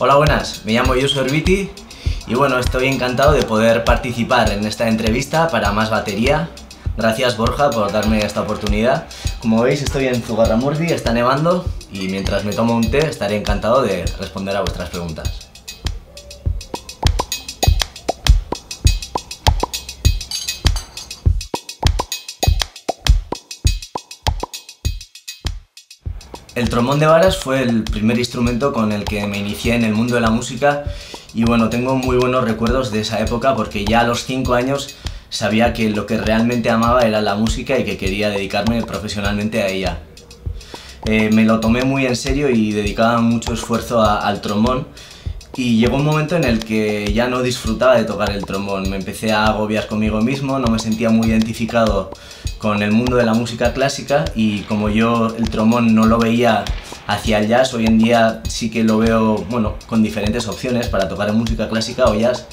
Hola, buenas, me llamo Josu Erbiti y bueno, estoy encantado de poder participar en esta entrevista para Más Batería. Gracias, Borja, por darme esta oportunidad. Como veis, estoy en Zugarramurdi, está nevando y mientras me tomo un té estaré encantado de responder a vuestras preguntas. El trombón de varas fue el primer instrumento con el que me inicié en el mundo de la música y bueno, tengo muy buenos recuerdos de esa época porque ya a los 5 años sabía que lo que realmente amaba era la música y que quería dedicarme profesionalmente a ella. Me lo tomé muy en serio y dedicaba mucho esfuerzo al trombón y llegó un momento en el que ya no disfrutaba de tocar el trombón. Me empecé a agobiar conmigo mismo, no me sentía muy identificado con el mundo de la música clásica y como yo el trombón no lo veía hacia el jazz, hoy en día sí que lo veo con diferentes opciones para tocar en música clásica o jazz,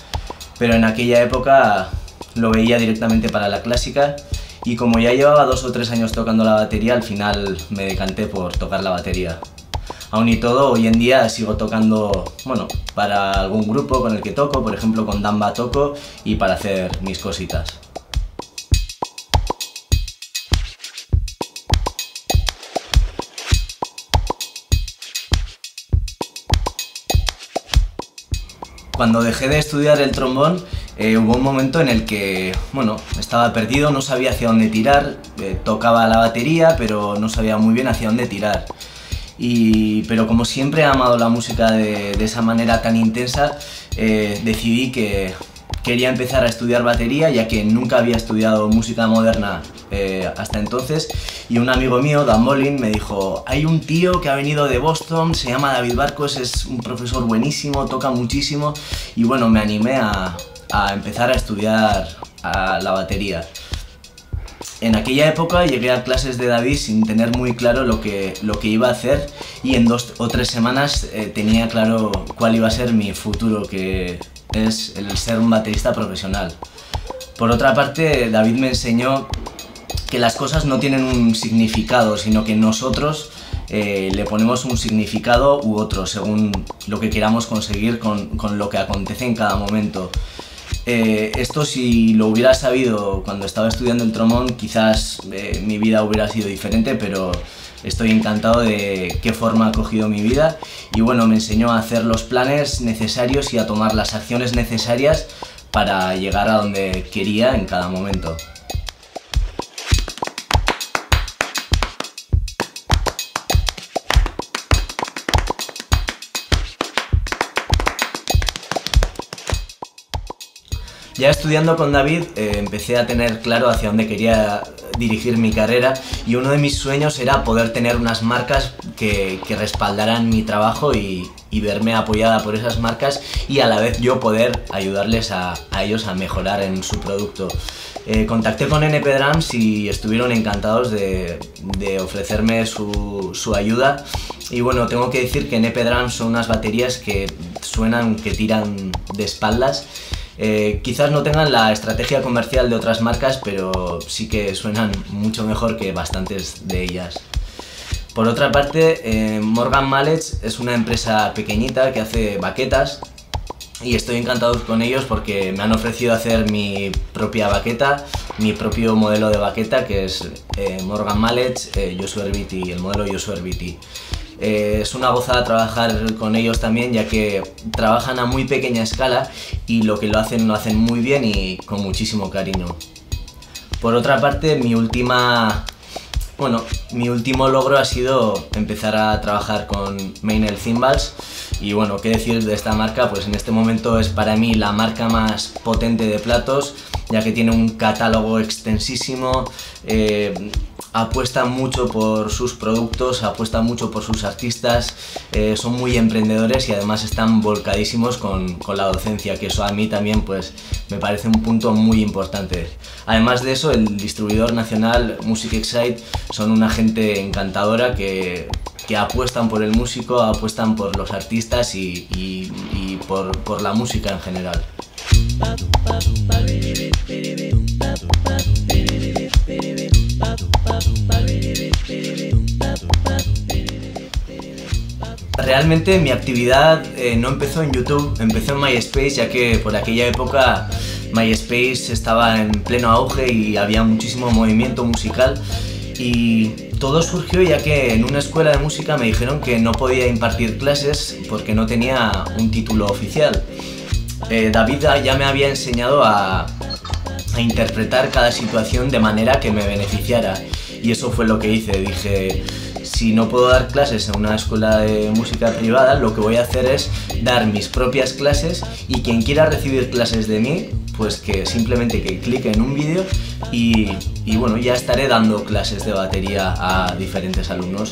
pero en aquella época lo veía directamente para la clásica y como ya llevaba 2 o 3 años tocando la batería, al final me decanté por tocar la batería. Aún y todo, hoy en día sigo tocando para algún grupo con el que toco, por ejemplo con Damba toco y para hacer mis cositas. Cuando dejé de estudiar el trombón, hubo un momento en el que estaba perdido, no sabía hacia dónde tirar, tocaba la batería, pero no sabía muy bien hacia dónde tirar. Pero como siempre he amado la música de esa manera tan intensa, decidí que quería empezar a estudiar batería, ya que nunca había estudiado música moderna hasta entonces, y un amigo mío, Dan Bolin, me dijo: hay un tío que ha venido de Boston, se llama David Barcos, es un profesor buenísimo, toca muchísimo, y bueno, me animé a empezar a estudiar la batería. En aquella época llegué a clases de David sin tener muy claro lo que iba a hacer y en 2 o 3 semanas tenía claro cuál iba a ser mi futuro, que es el ser un baterista profesional. Por otra parte, David me enseñó que las cosas no tienen un significado, sino que nosotros le ponemos un significado u otro según lo que queramos conseguir con lo que acontece en cada momento. Esto, si lo hubiera sabido cuando estaba estudiando el trombón, quizás mi vida hubiera sido diferente, pero estoy encantado de qué forma ha cogido mi vida y bueno, me enseñó a hacer los planes necesarios y a tomar las acciones necesarias para llegar a donde quería en cada momento. Ya estudiando con David empecé a tener claro hacia dónde quería dirigir mi carrera y uno de mis sueños era poder tener unas marcas que respaldaran mi trabajo y verme apoyada por esas marcas y a la vez yo poder ayudarles a ellos a mejorar en su producto. Contacté con NP Drums y estuvieron encantados de ofrecerme su ayuda y bueno, tengo que decir que NP Drums son unas baterías que suenan, que tiran de espaldas. Quizás no tengan la estrategia comercial de otras marcas, pero sí que suenan mucho mejor que bastantes de ellas. Por otra parte, Morgan Mallets es una empresa pequeñita que hace baquetas y estoy encantado con ellos porque me han ofrecido hacer mi propia baqueta, mi propio modelo de baqueta, que es Morgan Mallets Josu Erbiti, el modelo Josu Erbiti. Es una gozada trabajar con ellos también, ya que trabajan a muy pequeña escala y lo que lo hacen muy bien y con muchísimo cariño. Por otra parte, mi último logro ha sido empezar a trabajar con Meinl Cymbals y bueno, qué decir de esta marca, pues en este momento es para mí la marca más potente de platos, ya que tiene un catálogo extensísimo, apuestan mucho por sus productos, apuestan mucho por sus artistas, son muy emprendedores y además están volcadísimos con la docencia, que eso a mí también pues me parece un punto muy importante. Además de eso, el distribuidor nacional Music Excite son una gente encantadora que apuestan por el músico, apuestan por los artistas y por la música en general. Realmente mi actividad no empezó en YouTube, empezó en MySpace, ya que por aquella época MySpace estaba en pleno auge y había muchísimo movimiento musical, y todo surgió ya que en una escuela de música me dijeron que no podía impartir clases porque no tenía un título oficial. David ya me había enseñado a interpretar cada situación de manera que me beneficiara, y eso fue lo que hice. Dije, si no puedo dar clases en una escuela de música privada, lo que voy a hacer es dar mis propias clases, y quien quiera recibir clases de mí, pues que simplemente que clique en un vídeo y bueno, ya estaré dando clases de batería a diferentes alumnos.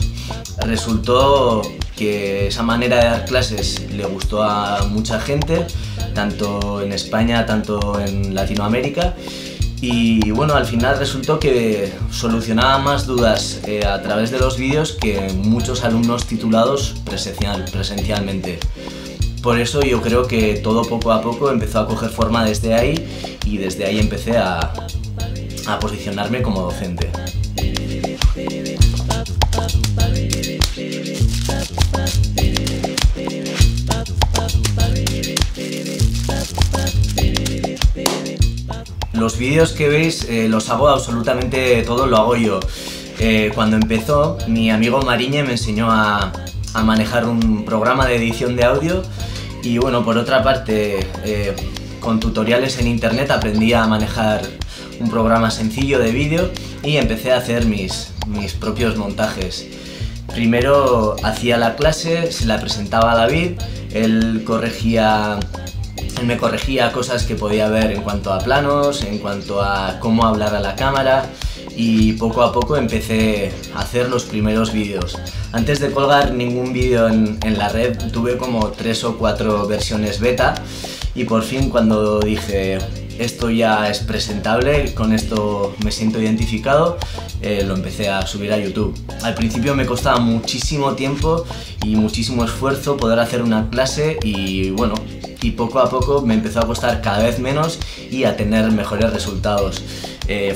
Resultó que esa manera de dar clases le gustó a mucha gente, tanto en España, tanto en Latinoamérica, y bueno, al final resultó que solucionaba más dudas a través de los vídeos que muchos alumnos titulados presencialmente. Por eso yo creo que todo poco a poco empezó a coger forma desde ahí, y desde ahí empecé a posicionarme como docente. Los vídeos que veis los hago absolutamente todo, lo hago yo. Cuando empezó, mi amigo Mariñe me enseñó a manejar un programa de edición de audio, y bueno, por otra parte, con tutoriales en internet aprendí a manejar un programa sencillo de vídeo y empecé a hacer mis propios montajes. Primero hacía la clase, se la presentaba a David, él me corregía cosas que podía ver en cuanto a planos, en cuanto a cómo hablar a la cámara, y poco a poco empecé a hacer los primeros vídeos. Antes de colgar ningún vídeo en la red tuve como 3 o 4 versiones beta, y por fin cuando dije esto ya es presentable, con esto me siento identificado, lo empecé a subir a YouTube. Al principio me costaba muchísimo tiempo y muchísimo esfuerzo poder hacer una clase, y bueno, y poco a poco me empezó a costar cada vez menos y a tener mejores resultados.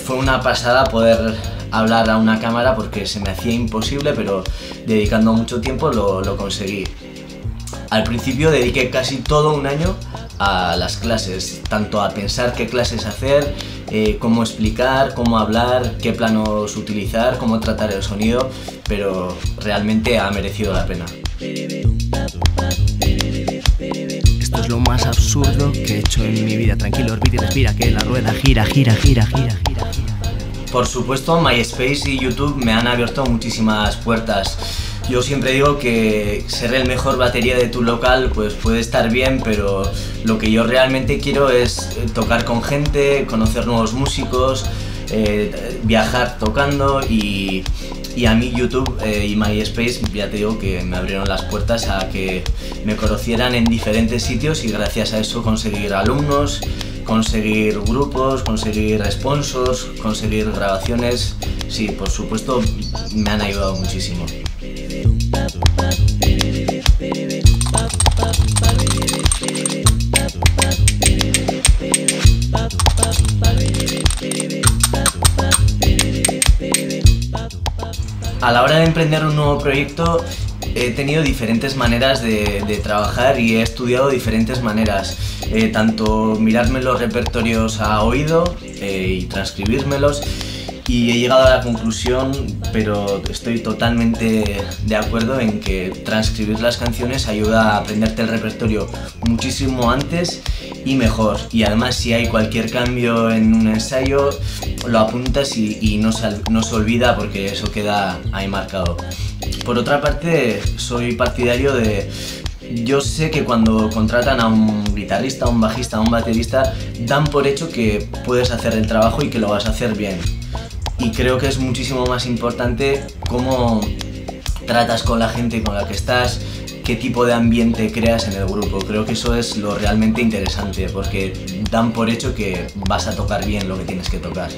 Fue una pasada poder hablar a una cámara porque se me hacía imposible, pero dedicando mucho tiempo lo conseguí. Al principio dediqué casi todo un año a las clases, tanto a pensar qué clases hacer, cómo explicar, cómo hablar, qué planos utilizar, cómo tratar el sonido, pero realmente ha merecido la pena. Esto es lo más absurdo que he hecho en mi vida. Tranquilo, orbita y respira, que la rueda gira, gira, gira, gira, gira. Por supuesto, MySpace y YouTube me han abierto muchísimas puertas. Yo siempre digo que ser el mejor batería de tu local pues puede estar bien, pero lo que yo realmente quiero es tocar con gente, conocer nuevos músicos, viajar tocando, y a mí YouTube y MySpace ya te digo que me abrieron las puertas a que me conocieran en diferentes sitios, y gracias a eso conseguir alumnos, conseguir grupos, conseguir sponsors, conseguir grabaciones. Sí, por supuesto, me han ayudado muchísimo. A la hora de emprender un nuevo proyecto he tenido diferentes maneras de trabajar, y he estudiado diferentes maneras, tanto mirarme los repertorios a oído y transcribírmelos, y he llegado a la conclusión, pero estoy totalmente de acuerdo en que transcribir las canciones ayuda a aprenderte el repertorio muchísimo antes y mejor, y además si hay cualquier cambio en un ensayo lo apuntas y no se olvida, porque eso queda ahí marcado. Por otra parte, soy partidario de... Yo sé que cuando contratan a un guitarrista, a un bajista, a un baterista, dan por hecho que puedes hacer el trabajo y que lo vas a hacer bien. Y creo que es muchísimo más importante cómo tratas con la gente con la que estás, qué tipo de ambiente creas en el grupo. Creo que eso es lo realmente interesante, porque dan por hecho que vas a tocar bien lo que tienes que tocar.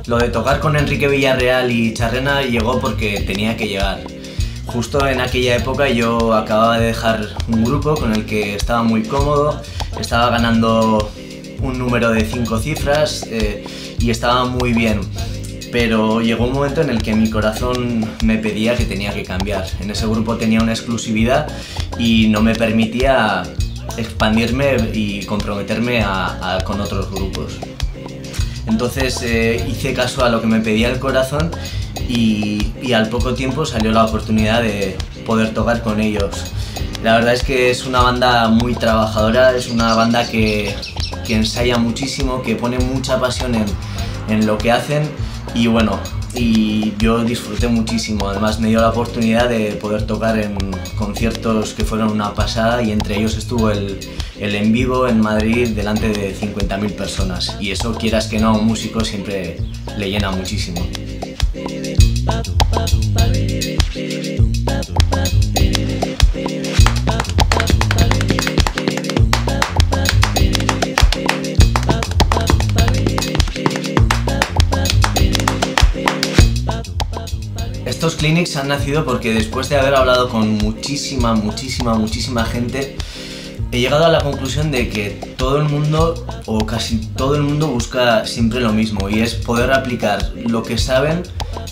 Lo de tocar con Enrique Villarreal y Charrena llegó porque tenía que llegar. Justo en aquella época yo acababa de dejar un grupo con el que estaba muy cómodo, estaba ganando un número de 5 cifras y estaba muy bien. pero llegó un momento en el que mi corazón me pedía que tenía que cambiar. En ese grupo tenía una exclusividad y no me permitía expandirme y comprometerme con otros grupos. Entonces hice caso a lo que me pedía el corazón y al poco tiempo salió la oportunidad de poder tocar con ellos. La verdad es que es una banda muy trabajadora, es una banda que ensaya muchísimo, que pone mucha pasión en lo que hacen y bueno, y yo disfruté muchísimo. Además me dio la oportunidad de poder tocar en conciertos que fueron una pasada y entre ellos estuvo el en vivo en Madrid delante de 50.000 personas y eso, quieras que no, a un músico siempre le llena muchísimo. Estos clinics han nacido porque después de haber hablado con muchísima gente, he llegado a la conclusión de que todo el mundo, o casi todo el mundo, busca siempre lo mismo y es poder aplicar lo que saben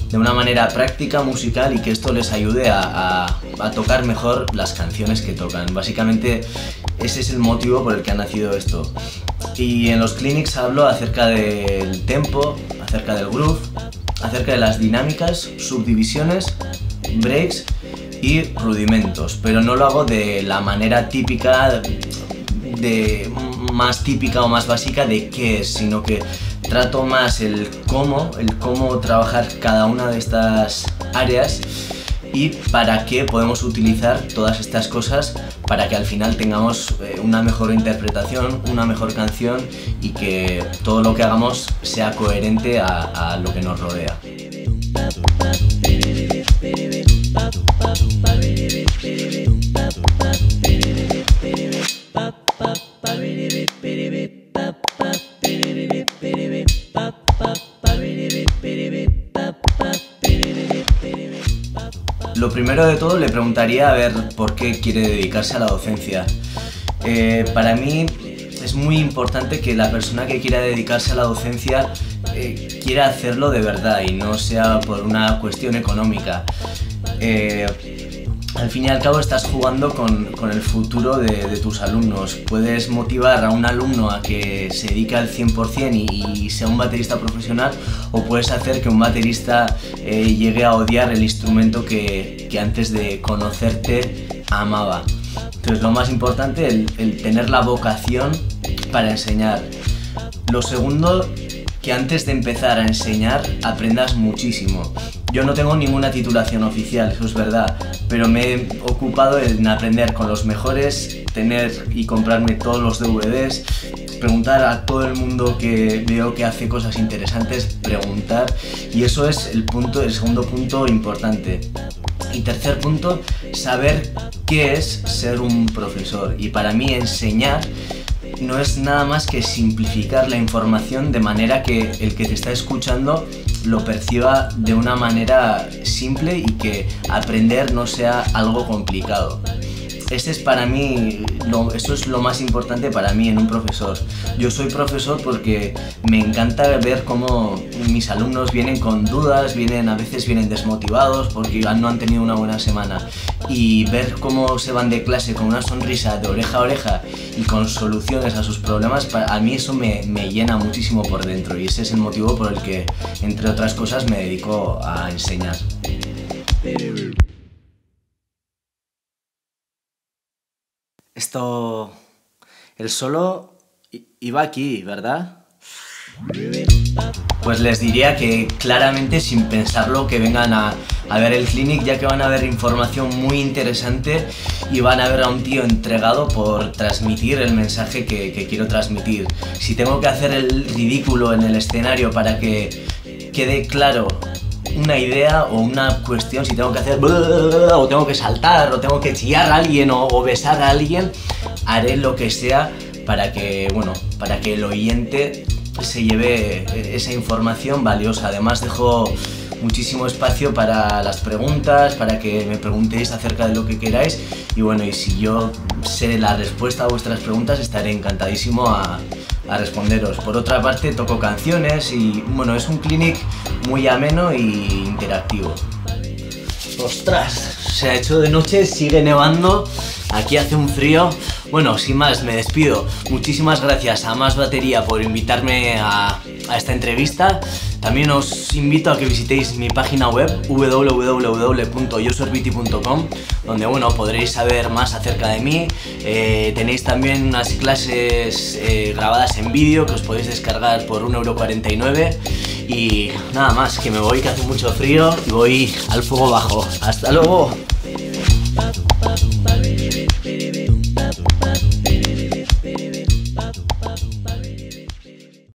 de una manera práctica, musical, y que esto les ayude a tocar mejor las canciones que tocan. Básicamente ese es el motivo por el que ha nacido esto. Y en los clinics hablo acerca del tempo, acerca del groove, acerca de las dinámicas, subdivisiones, breaks y rudimentos, pero no lo hago de la manera típica, más típica o más básica de qué es, sino que trato más el cómo trabajar cada una de estas áreas y para qué podemos utilizar todas estas cosas para que al final tengamos una mejor interpretación, una mejor canción y que todo lo que hagamos sea coherente a lo que nos rodea. Lo primero de todo le preguntaría a ver por qué quiere dedicarse a la docencia. Para mí es muy importante que la persona que quiera dedicarse a la docencia quiera hacerlo de verdad y no sea por una cuestión económica. Al fin y al cabo estás jugando con el futuro de tus alumnos. Puedes motivar a un alumno a que se dedique al 100% y sea un baterista profesional, o puedes hacer que un baterista llegue a odiar el instrumento que antes de conocerte amaba. Entonces lo más importante es el tener la vocación para enseñar. Lo segundo, que antes de empezar a enseñar aprendas muchísimo. Yo no tengo ninguna titulación oficial, eso es verdad, pero me he ocupado en aprender con los mejores, tener y comprarme todos los DVDs, preguntar a todo el mundo que veo que hace cosas interesantes, preguntar, y eso es el segundo punto importante. Y tercer punto, saber qué es ser un profesor. Y para mí enseñar no es nada más que simplificar la información de manera que el que te está escuchando lo perciba de una manera simple y que aprender no sea algo complicado. Este es para mí, eso es lo más importante para mí en un profesor. Yo soy profesor porque me encanta ver cómo mis alumnos vienen con dudas, a veces vienen desmotivados porque no han tenido una buena semana, y ver cómo se van de clase con una sonrisa de oreja a oreja y con soluciones a sus problemas, a mí eso me llena muchísimo por dentro, y ese es el motivo por el que, entre otras cosas, me dedico a enseñar. El solo iba aquí, ¿verdad? Pues les diría que claramente, sin pensarlo, que vengan a ver el clinic, ya que van a ver información muy interesante y van a ver a un tío entregado por transmitir el mensaje que quiero transmitir. Si tengo que hacer el ridículo en el escenario para que quede claro una idea o una cuestión, si tengo que hacer o tengo que saltar o tengo que chillar a alguien o besar a alguien, haré lo que sea para que el oyente se lleve esa información valiosa. Además dejo muchísimo espacio para las preguntas, para que me preguntéis acerca de lo que queráis y bueno, y si yo sé la respuesta a vuestras preguntas estaré encantadísimo a responderos. Por otra parte, toco canciones y bueno, es un clinic muy ameno e interactivo. ¡Ostras! Se ha hecho de noche, sigue nevando, aquí hace un frío. Bueno, sin más, me despido. Muchísimas gracias a Más Batería por invitarme a esta entrevista. También os invito a que visitéis mi página web www.josorbiti.com, donde bueno, podréis saber más acerca de mí. Tenéis también unas clases grabadas en vídeo que os podéis descargar por 1,49 €. Y nada más, que me voy, que hace mucho frío y voy al fuego bajo. ¡Hasta luego!